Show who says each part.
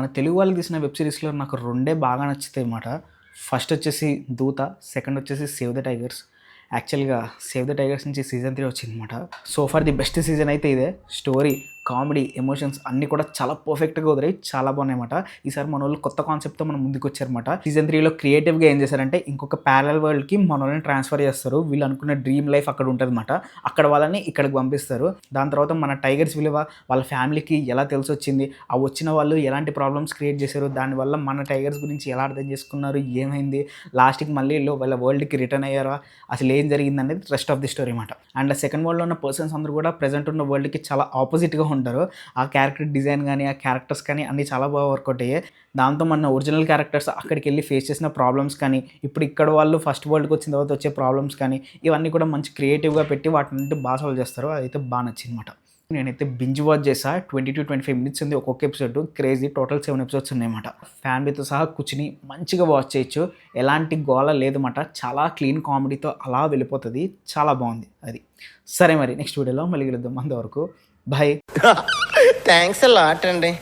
Speaker 1: మన తెలుగు వాళ్ళు తీసిన వెబ్ సిరీస్‌లో నాకు రెండే బాగా నచ్చుతాయన్నమాట. ఫస్ట్ వచ్చేసి 'దూత', సెకండ్ వచ్చేసి 'సేవ్ ద టైగర్స్'. యాక్చువల్‌గా 'సేవ్ ద టైగర్స్' నుంచి సీజన్ 3 వచ్చిందన్నమాట. So far the best season అయితే ఇదే. స్టోరీ, కామెడీ, ఎమోషన్స్ అన్నీ కూడా చాలా పర్ఫెక్ట్‌గా కుదిరాయి. చాలా బాగున్నాయన్నమాట. ఈసారి మనోళ్ళు కొత్త కాన్సెప్ట్‌తో మన ముందుకొచ్చారన్నమాట. సీజన్ 3లో క్రియేటివ్‌గా ఏం చేశారంటే ఇంకొక ప్యారలల్ వరల్డ్‌కి మనోళ్ళని ట్రాన్స్‌ఫర్ చేస్తారు. వీళ్ళు అనుకున్న డ్రీమ్ లైఫ్ అక్కడ ఉంటదన్నమాట. అక్కడ వాళ్ళని ఇక్కడికి పంపిస్తారు. దాని తర్వాత మన టైగర్స్ విలువ వాళ్ళ ఫ్యామిలీకి ఎలా తెలిసొచ్చింది, ఆ వచ్చిన వాళ్ళు ఎలాంటి ప్రాబ్లమ్స్ క్రియేట్ చేశారు, దానివల్ల మన టైగర్స్ గురించి ఎలా అర్థం చేసుకున్నారు, ఏమైంది, లాస్ట్‌కి మళ్ళీ ఈళ్ళు వాళ్ళ వరల్డ్‌కి రిటర్న్ అయ్యారా, అసలు ఏం జరిగిందనేది రెస్ట్ ఆఫ్ ది స్టోరీ అనమాట. అండ్ సెకండ్ వరల్డ్‌లో ఉన్న పర్సన్స్ అందరూ కూడా ప్రెజెంట్ ఉన్న వరల్డ్‌కి చాలా ఆపోజిట్‌గా ఉంటారు. ఆ క్యారెక్టర్ డిజైన్ కానీ, ఆ క్యారెక్టర్స్ కానీ అన్నీ చాలా బాగా వర్కౌట్ అయ్యాయి. దాంతో మన ఒరిజినల్ క్యారెక్టర్స్ అక్కడికెళ్ళి ఫేస్ చేసిన ప్రాబ్లమ్స్ కానీ, ఇప్పుడు ఇక్కడ వాళ్ళు ఫస్ట్ వరల్డ్‌కి వచ్చిన తర్వాత వచ్చే ప్రాబ్లమ్స్ కానీ, ఇవన్నీ కూడా మంచి క్రియేటివ్‌గా పెట్టి వాటిని బాగా సాల్వ్ చేస్తారు. అదైతే బాగా నచ్చిందన్నమాట. నేనైతే బింజ్ వాచ్ చేశా. 20-25 మినిట్స్ ఉంది ఒక్కొక్క ఎపిసోడ్. క్రేజీ. టోటల్ 7 ఎపిసోడ్స్ ఉన్నాయన్నమాట. ఫ్యామిలీతో సహా కూర్చొని మంచిగా వాచ్ చేయొచ్చు. ఎలాంటి గోల లేదన్నమాట. చాలా క్లీన్ కామెడీతో అలా వెళ్ళిపోతది. చాలా బాగుంది అది. సరే మరి నెక్స్ట్ వీడియోలో మళ్ళీ కలుద్దాం. అంతవరకు బాయ్.
Speaker 2: థ్యాంక్స్ అ లాట్ అండి.